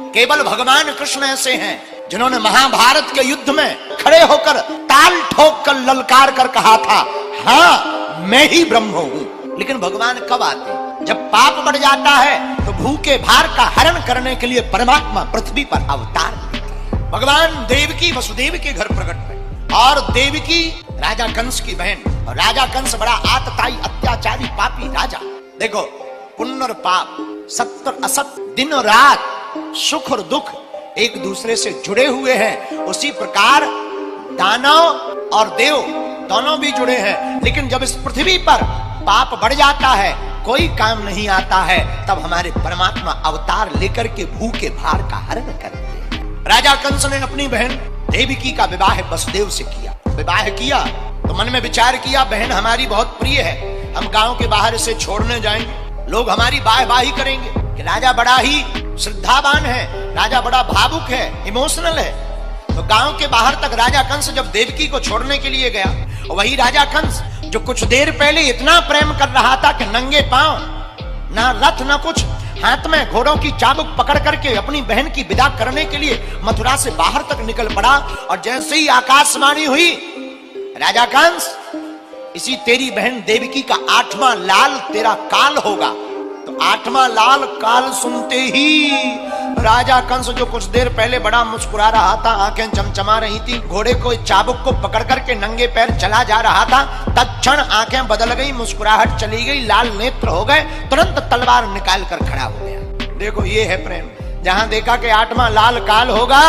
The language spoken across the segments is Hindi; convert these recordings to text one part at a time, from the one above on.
केवल भगवान कृष्ण ऐसे हैं जिन्होंने महाभारत के युद्ध में खड़े होकर ताल ठोक कर ललकार कर कहा था, हाँ मैं ही ब्रह्म हूं। लेकिन भगवान कब आते हैं? जब पाप बढ़ जाता है तो भूखे भार का हरण करने के लिए परमात्मा पृथ्वी पर अवतार लेते हैं। भगवान देवकी वसुदेव के घर प्रकट हुए और देवकी राजा कंस की बहन, और राजा कंस बड़ा आतताई अत्याचारी पापी राजा। देखो, पुण्य और पाप, सत्य और असत्य, दिन और रात, सुख और दुख एक दूसरे से जुड़े हुए हैं। उसी प्रकार दानव और देव दोनों भी जुड़े हैं। लेकिन जब इस पृथ्वी पर पाप बढ़ जाता है, कोई काम नहीं आता है, तब हमारे परमात्मा अवतार लेकर के भूखे भार का हरण करते हैं। राजा कंस ने अपनी बहन देवकी का विवाह वसुदेव से किया। विवाह किया तो मन में विचार किया, बहन हमारी बहुत प्रिय है, हम गांव के बाहर इसे छोड़ने जाएंगे, लोग हमारी वाहवाही करेंगे कि राजा बड़ा ही श्रद्धावान है, राजा बड़ा भावुक है, इमोशनल है। तो गांव के बाहर तक राजा कंस जब देवकी को छोड़ने के लिए गया, वही राजा कंस जो कुछ देर पहले इतना प्रेम कर रहा था कि नंगे पांव, ना रथ ना कुछ, हाथ में घोड़ों की चाबुक पकड़ करके अपनी बहन की विदा करने के लिए मथुरा से बाहर तक निकल पड़ा। और जैसे ही आकाशवाणी हुई, राजा कंस, इसी तेरी बहन देवकी का 8वां लाल तेरा काल होगा। तो 8वां लाल काल सुनते ही राजा कंस जो कुछ देर पहले बड़ा मुस्कुरा रहा था, आंखें चमचमा रही थी, घोड़े को चाबुक को पकड़ करके नंगे पैर चला जा रहा था, तत्क्षण आंखें बदल गई, मुस्कुराहट चली गई, लाल नेत्र हो गए, तुरंत तलवार निकाल कर खड़ा हो गया। देखो ये है प्रेम। जहां देखा कि 8वां लाल काल होगा,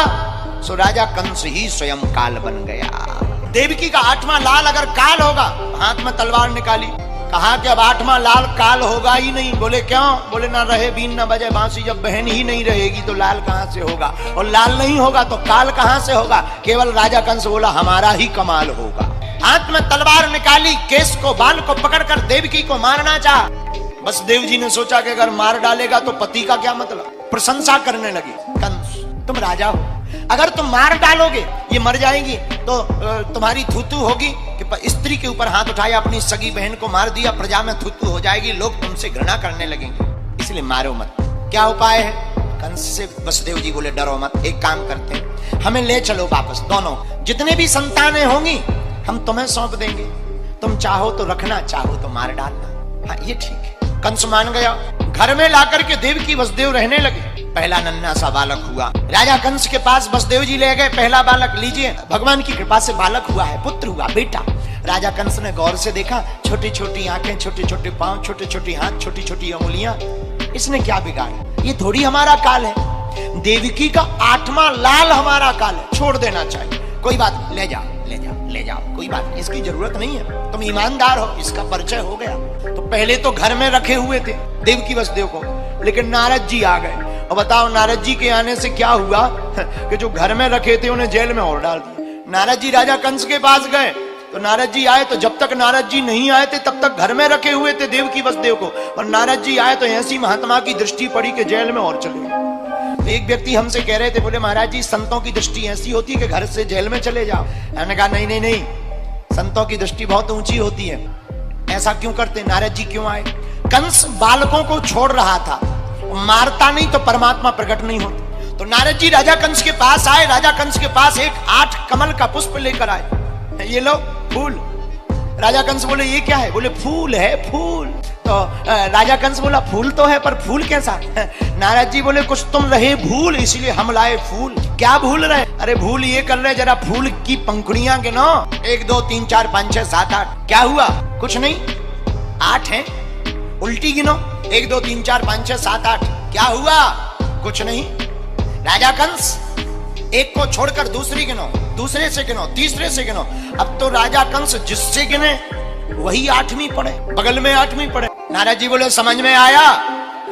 सो राजा कंस ही स्वयं काल बन गया। देवकी का 8वां लाल अगर काल होगा, हाथ में तलवार निकाली, कहा कि अब 8वां लाल काल होगा ही नहीं। बोले क्यों? बोले ना रहे बीन ना बजे बांसुरी, जब बहन ही नहीं रहेगी तो लाल कहां से होगा, और लाल नहीं होगा तो काल कहां से होगा। केवल राजा कंस बोला हमारा ही कमाल होगा। हाथ में तलवार निकाली, केस को बाल को पकड़कर देवकी को मारना चाहा। बस देव जी ने सोचा कि अगर मार डालेगा तो पति का क्या मतलब। प्रशंसा करने लगी, कंस तुम राजा हो, अगर तुम मार डालोगे ये मर जाएंगी तो तुम्हारी थूथू होगी कि स्त्री के ऊपर हाथ उठाया, अपनी सगी बहन को मार दिया, प्रजा में थूथू हो जाएगी, लोग तुमसे घृणा करने लगेंगे, इसलिए मारो मत। क्या उपाय है? कंस से वसुदेव जी बोले डरो मत, एक काम करते हैं, हमें ले चलो वापस, दोनों जितने भी संतानें होंगी हम तुम्हें सौंप देंगे, तुम चाहो तो रखना, चाहो तो मार डालना। हाँ ये ठीक है। कंस मान गया। घर में लाकर के देवकी वसुदेव रहने लगे। पहला नन्हा सा बालक हुआ, राजा कंस के पास वसुदेव जी ले गए, पहला बालक लीजिए, भगवान की कृपा से बालक हुआ है, पुत्र हुआ, बेटा। राजा कंस ने गौर से देखा, छोटी छोटी आंखें, छोटे छोटे पांव, छोटे छोटे हाथ, छोटी छोटी अंगुलियां, इसने क्या बिगाड़ा? ये थोड़ी हमारा काल है, देवकी का 8वां लाल हमारा काल है, छोड़ देना चाहिए। कोई बात, ले जाओ ले जाओ ले जाओ, कोई बात नहीं, इसकी जरूरत नहीं है, तुम ईमानदार हो, इसका परिचय हो गया। तो पहले तो घर में रखे हुए थे देवकी वसुदेव को, लेकिन नारद जी आ गए। और बताओ नारद जी के आने से क्या हुआ कि जो घर में रखे थे उन्हें जेल में और डाल दिया। नारद जी राजा कंस के पास गए तो नारद जी आए, तो जब तक नारद जी नहीं आए थे तब तक घर में रखे हुए थे देवकी वसुदेव को, और नारद जी आए तो ऐसी महात्मा की दृष्टि पड़ी कि जेल में और चले गए। तो एक व्यक्ति हमसे कह रहे थे, बोले महाराज जी संतों की दृष्टि ऐसी होती है कि घर से जेल में चले जाओ। मैंने कहा नहीं नहीं नहीं, संतों की दृष्टि बहुत ऊंची होती है। ऐसा क्यों करते? नारद जी क्यों आए? कंस बालकों को छोड़ रहा था, मारता नहीं तो परमात्मा प्रकट नहीं होता। तो नारद जी राजा कंस के पास आए, राजा कंस के पास एक 8 कमल का पुष्प लेकर आए, ये लो फूल। राजा कंस बोले ये क्या है? बोले फूल है, फूल। तो राजा कंस बोला फूल तो है पर फूल कैसा? नारद जी बोले कुछ तुम रहे भूल, इसलिए हम लाए फूल। क्या भूल रहे? अरे भूल ये कर रहे, जरा फूल की पंखुड़ियां गिनो, 1 2 3 4 5 6 7 8। क्या हुआ? कुछ नहीं, 8 हैं, उल्टी गिनो, 1 2 3 4 5 6 7 8। क्या हुआ? कुछ नहीं। राजा कंस एक को छोड़कर दूसरी गिनो, दूसरे से गिनो, तीसरे से गिनो। अब तो राजा कंस जिससे गिने वही 8वीं पड़े, बगल में 8वीं पड़े। नारद जी बोले समझ में आया?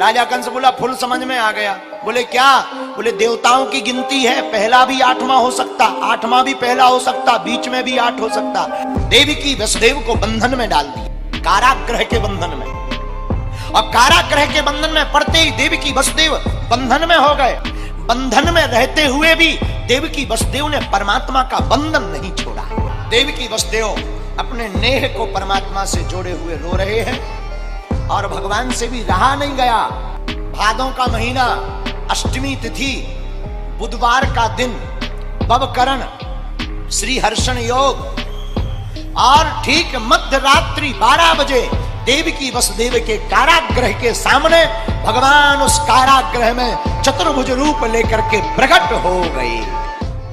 राजा कंस बोला फुल समझ में आ गया। बोले क्या? बोले देवताओं की गिनती है, पहला भी 8वां हो सकता, 8वां भी पहला हो सकता, बीच में भी 8 हो सकता। देवकी वसुदेव को बंधन में डाल दिया, कारागृह के बंधन में, और कारागृह के बंधन में पड़ते ही देवकी वसुदेव बंधन में हो गए। बंधन में रहते हुए भी देवकी वसुदेव ने परमात्मा का बंधन नहीं छोड़ा। देवकी वसुदेव अपने नेह को परमात्मा से जोड़े हुए रो रहे हैं, और भगवान से भी रहा नहीं गया। भादों का महीना, अष्टमी तिथि बुधवार का दिन बवकरण श्री हर्षण योग और ठीक मध्य रात्रि 12 बजे देवकी वसुदेव के कारागृह के सामने भगवान उस कारागृह में चतुर्भुज रूप लेकर के प्रकट हो गए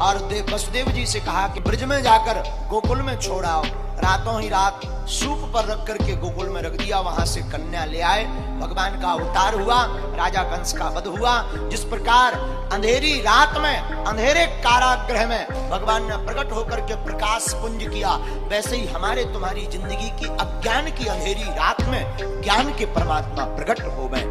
और वसुदेव जी से कहा कि ब्रज में जाकर गोकुल में छोड़ाओ। रातों ही रात सूप पर रख करके गोकुल में रख दिया, वहां से कन्या ले आए। भगवान का अवतार हुआ, राजा कंस का वध हुआ। जिस प्रकार अंधेरी रात में अंधेरे कारागृह में भगवान ने प्रकट होकर के प्रकाश पुंज किया, वैसे ही हमारे तुम्हारी जिंदगी की अज्ञान की अंधेरी रात में ज्ञान के परमात्मा प्रकट हो गए।